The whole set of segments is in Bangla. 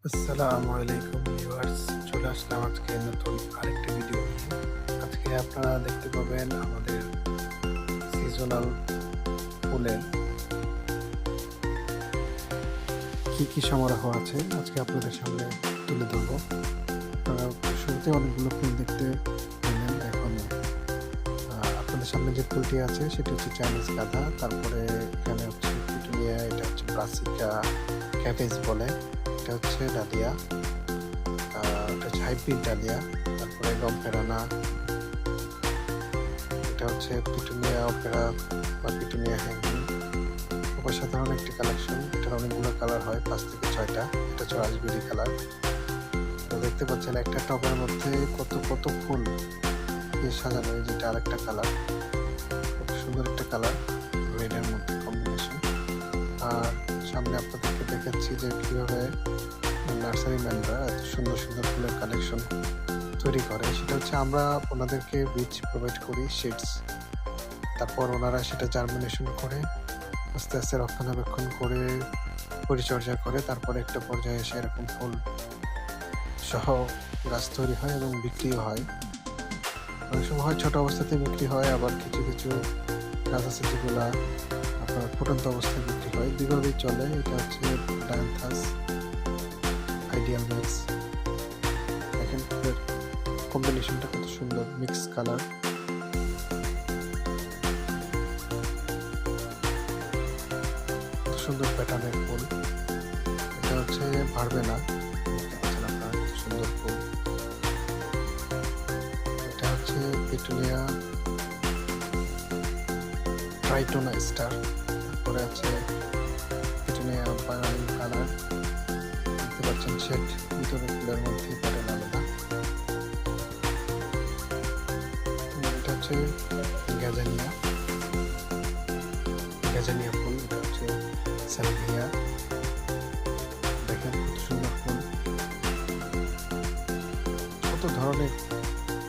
আসসালামু আলাইকুম ভিউয়ার্স, চলে আসলাম আজকে নতুন আরেকটা ভিডিও নিয়ে। আজকে আপনারা দেখতে পাবেন আমাদের সিজনাল ফুলের কি কি সমারোহ আছে আজকে আপনাদের সামনে তুলে ধরবো। আপনারা শুরুতে অনেকগুলো ফুল দেখতে পেলেন। এখন আপনাদের সামনে যে ফুলটি আছে সেটি হচ্ছে চাইনিজ গাঁদা, তারপরে এখানে হচ্ছে পিটুনিয়া, এটা হচ্ছে ব্রাসিকা ক্যাবেজ বলে, এটা হচ্ছে ডালিয়া, এটা হচ্ছে হাইব্রিড ডালিয়া, তারপরে গম্পেরানা, এটা হচ্ছে পিটুনিয়া অপেরা বা পিটুনিয়া হ্যাঙ্গিং। অসাধারণ একটি কালেকশন, এটার অনেকগুলো কালার হয়, 5 থেকে 6টা। এটা হচ্ছে রাসবেরি কালার। তো দেখতে পাচ্ছেন একটা টবের মধ্যে কত কত ফুল দিয়ে সাজানো, যেটা আরেকটা কালার, খুব সুন্দর একটা কালার, রেডের মধ্যে কম্বিনেশন। আর সামনে আপনাদেরকে দেখাচ্ছি যে কীভাবে নার্সারি ম্যানরা এত সুন্দর সুন্দর ফুলের কালেকশন তৈরি করে। সেটা হচ্ছে আমরা ওনাদেরকে বীজ প্রোভাইড করি, সিডস, তারপর ওনারা সেটা জার্মিনেশন করে আস্তে আস্তে রক্ষণাবেক্ষণ করে পরিচর্যা করে, তারপরে একটা পর্যায়ে এসে এরকম ফুল সহ গাছ তৈরি হয় এবং বিক্রিও হয়। অনেক সময় হয় ছোট অবস্থাতে বিক্রি হয়, আবার কিছু কিছু গাছ আছে যেগুলা আপনার ফুটন্ত অবস্থায় বিক্রি হয়। দুইভাবেই চলে। এটা হচ্ছে ডায়ান্থাস আইডিয়াল ম্যাক্স। দেখেন ফুলের কম্বিনেশনটা কত সুন্দর, মিক্স কালার, সুন্দর প্যাটার্নের ফুল। এটা হচ্ছে ভারবেনা, দেখতে পাচ্ছেন আপনারা কত সুন্দর ফুল। এটা হচ্ছে পিটুনিয়া ট্রাইটোনা স্টার, তারপরে আছে পিটুনিয়া বানালিন কালার, দেখতে পাচ্ছেন শেড ভিতরে ফুলের মধ্যে প্যাটার্ন আলাদা। এটা হচ্ছে গ্যাজানিয়া, গ্যাজানিয়া ফুল। এটা হচ্ছে সালভিয়া, দেখেন কত সুন্দর ফুল। কত ধরনের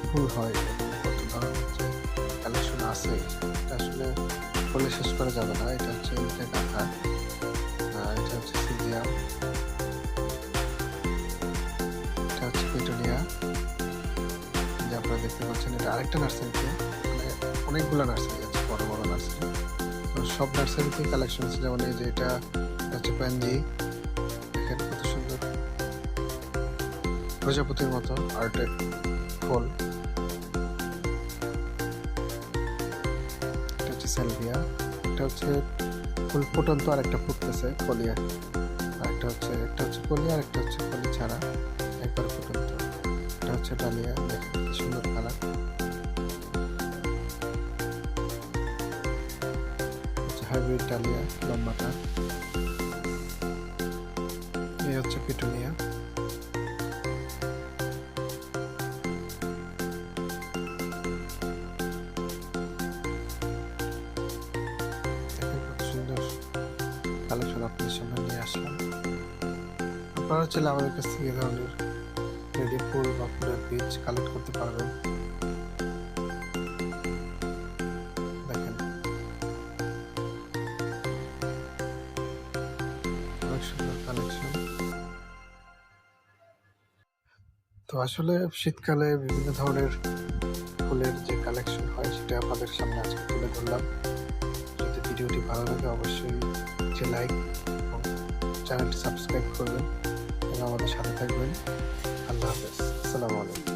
ফুল হয় এবং কত ধরনের যে কালেকশন আছে, এটা আসলে বলে শেষ করা যাবে না। এটা হচ্ছে গাঁথা, এটা হচ্ছে সিজিয়াম, এটা হচ্ছে পিটুনিয়া, যে আপনারা দেখতে পাচ্ছেন। এটা আরেকটা নার্সারিতে, মানে অনেকগুলো নার্সারি আছে, বড় বড় নার্সারি, সব নার্সারিতে কালেকশন আছে। যেমন এই যে এটা হচ্ছে প্যানজি, দেখেন কত সুন্দর প্রজাপতির মতো আর্টের ফুল। এটা হচ্ছে সালভিয়া, এটা হচ্ছে ফুল ফুটন্ত, আর একটা ফুটতেছে কলিয়া, আর একটা হচ্ছে কলিয়া, আর একটা হচ্ছে কলি ছাড়া একবার ফুটন্ত। এটা হচ্ছে ডালিয়া, দেখেন কি সুন্দর কালার। হাইব্রিড ডালিয়া লম্বাটা। এই হচ্ছে পিটুনিয়া। সুন্দর কালেকশন আপনাদের সামনে নিয়ে আসলাম। আপনারা চাইলে আমাদের কাছ থেকে এই ধরনের রেডি ফুল বা ফুলের বীজ কালেক্ট করতে পারবেন। দেখেন অনেক সুন্দর কালেকশন। তো আসলে শীতকালে বিভিন্ন ধরনের ফুলের যে কালেকশন হয় সেটা আপনাদের সামনে আজকে তুলে ধরলাম। যদি ভিডিওটি ভালো লাগে অবশ্যই যে লাইক এবং চ্যানেলটি সাবস্ক্রাইব করবেন এবং আমাদের সাথে থাকবেন। আল্লাহ হাফেজ, আসসালামু আলাইকুম।